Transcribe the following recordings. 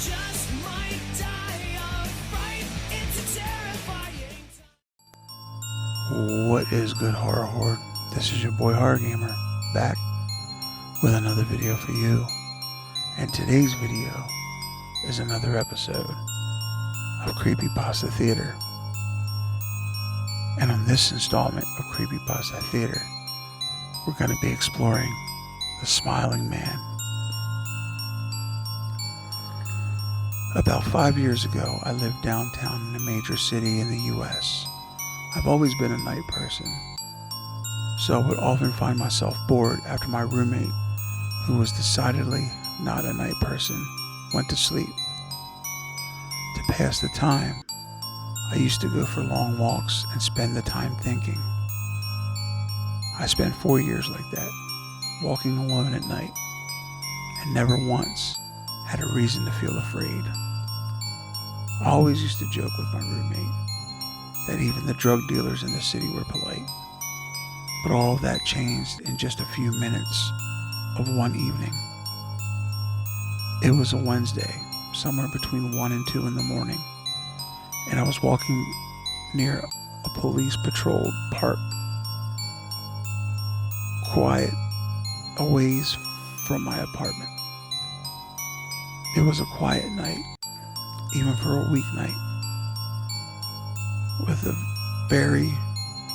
just might die of fright. It's a terrifying time. What is good, Horror Horde? This is your boy Horror Gamer, back with another video for you. And today's video is another episode of Creepypasta Theater. And on this installment of Creepypasta Theater, we're going to be exploring the Smiling Man. About 5 years ago, I lived downtown in a major city in the US. I've always been a night person, so I would often find myself bored after my roommate, who was decidedly not a night person, went to sleep. To pass the time, I used to go for long walks and spend the time thinking. I spent 4 years like that, walking alone at night, and never once had a reason to feel afraid. I always used to joke with my roommate that even the drug dealers in the city were polite. But all of that changed in just a few minutes of one evening. It was a Wednesday, somewhere between 1 and 2 in the morning, and I was walking near a police patrolled park, quiet, a ways from my apartment. It was a quiet night, even for a weeknight, with a very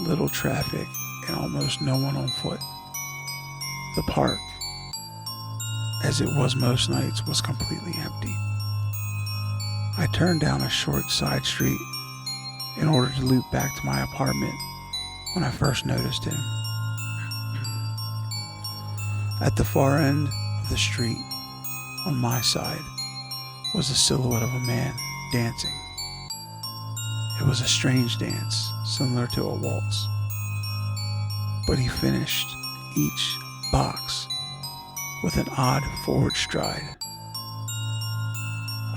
little traffic and almost no one on foot. The park, as it was most nights, was completely empty. I turned down a short side street in order to loop back to my apartment when I first noticed him. At the far end of the street, on my side, was the silhouette of a man dancing. It was a strange dance, similar to a waltz, but he finished each box with an odd forward stride.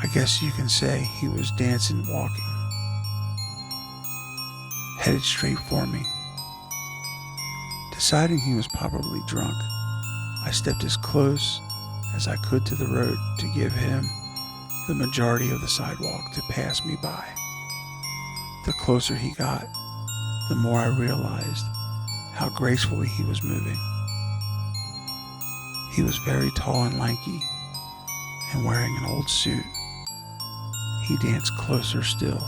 I guess you can say he was dancing walking, headed straight for me. Deciding he was probably drunk, I stepped as close as I could to the road to give him the majority of the sidewalk to pass me by. The closer he got, the more I realized how gracefully he was moving. He was very tall and lanky, and wearing an old suit. He danced closer still,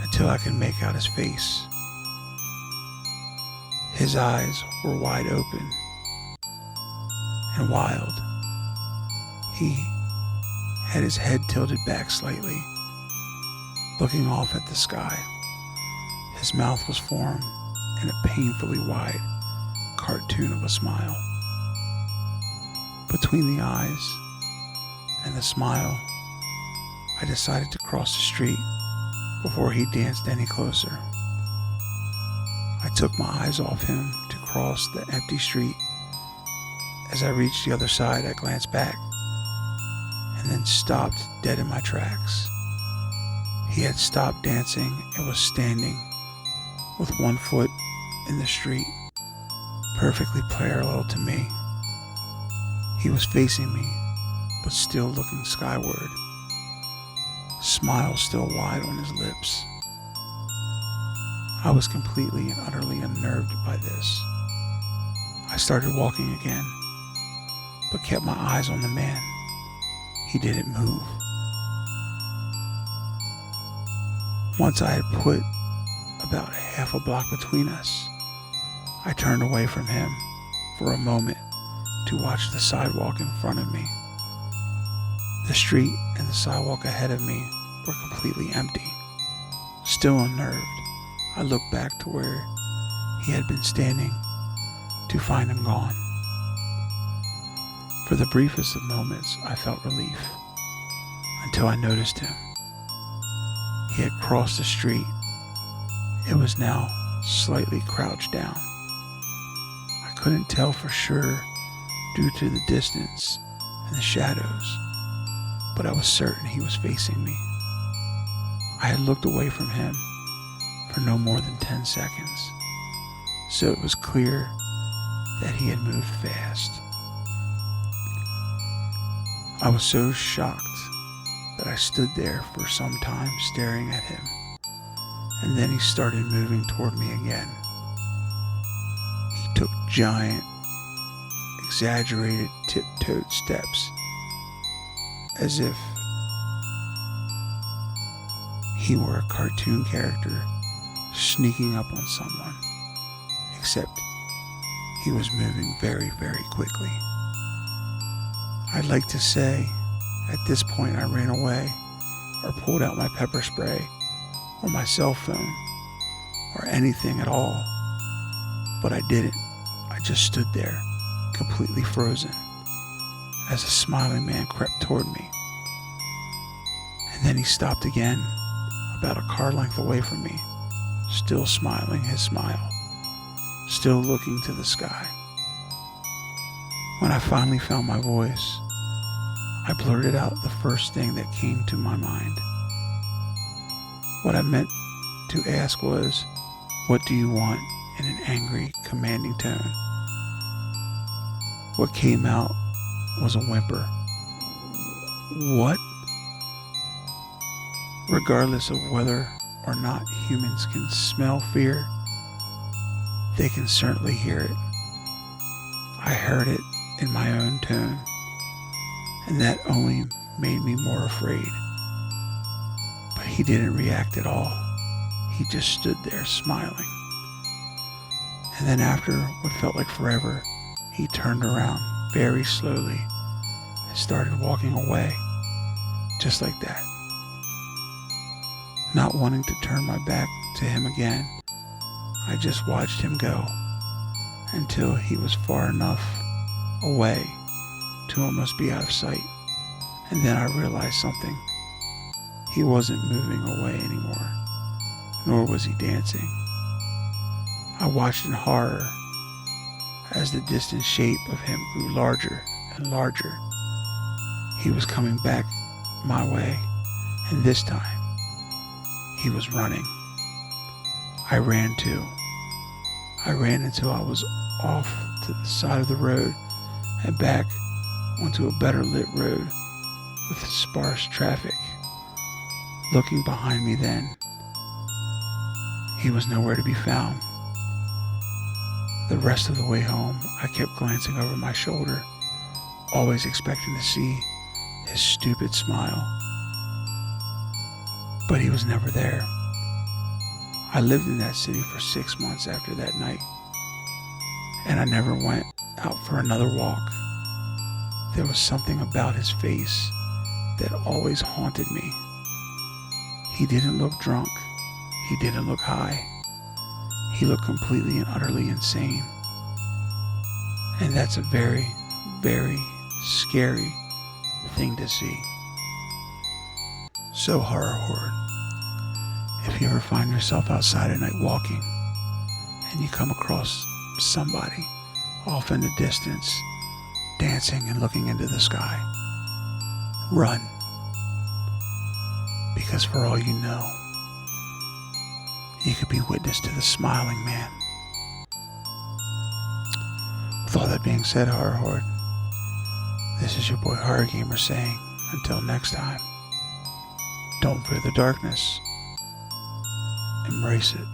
until I could make out his face. His eyes were wide open and wild. He had his head tilted back slightly, looking off at the sky. His mouth was formed in a painfully wide cartoon of a smile. Between the eyes and the smile, I decided to cross the street before he danced any closer. I took my eyes off him to cross the empty street. As I reached the other side, I glanced back and then stopped dead in my tracks. He had stopped dancing and was standing with one foot in the street, perfectly parallel to me. He was facing me, but still looking skyward, smile still wide on his lips. I was completely and utterly unnerved by this. I started walking again, but kept my eyes on the man. He didn't move. Once I had put about half a block between us, I turned away from him for a moment to watch the sidewalk in front of me. The street and the sidewalk ahead of me were completely empty. Still unnerved, I looked back to where he had been standing to find him gone. For the briefest of moments, I felt relief, until I noticed him. He had crossed the street. It was now slightly crouched down. I couldn't tell for sure due to the distance and the shadows, but I was certain he was facing me. I had looked away from him for no more than 10 seconds, so it was clear that he had moved fast. I was so shocked that I stood there for some time staring at him, and then he started moving toward me again. He took giant, exaggerated, tiptoed steps, as if he were a cartoon character sneaking up on someone, except he was moving very, very quickly. I'd like to say at this point I ran away or pulled out my pepper spray or my cell phone or anything at all, but I didn't. I just stood there, completely frozen, as a smiling man crept toward me. And then he stopped again, about a car length away from me, still smiling his smile, still looking to the sky. When I finally found my voice, I blurted out the first thing that came to my mind. What I meant to ask was, "What do you want?" in an angry, commanding tone. What came out was a whimper. What? Regardless of whether or not humans can smell fear, they can certainly hear it. I heard it in my own tone, and that only made me more afraid. But he didn't react at all. He just stood there smiling. And then after what felt like forever, he turned around very slowly and started walking away, just like that. Not wanting to turn my back to him again, I just watched him go until he was far enough away to almost be out of sight. And then I realized something. He wasn't moving away anymore, nor was he dancing. I watched in horror as the distant shape of him grew larger and larger. He was coming back my way, and this time he was running. I ran too. I ran until I was off to the side of the road and back onto a better lit road with sparse traffic. Looking behind me then, he was nowhere to be found. The rest of the way home, I kept glancing over my shoulder, always expecting to see his stupid smile. But he was never there. I lived in that city for 6 months after that night, and I never went out for another walk. There was something about his face that always haunted me. He didn't look drunk. He didn't look high. He looked completely and utterly insane. And that's a very, very scary thing to see. So horror horde, if you ever find yourself outside at night walking and you come across somebody off in the distance dancing and looking into the sky, run. Because for all you know, you could be witness to the smiling man. With all that being said, Horror Horde, this is your boy Horror Gamer saying, until next time, don't fear the darkness, embrace it.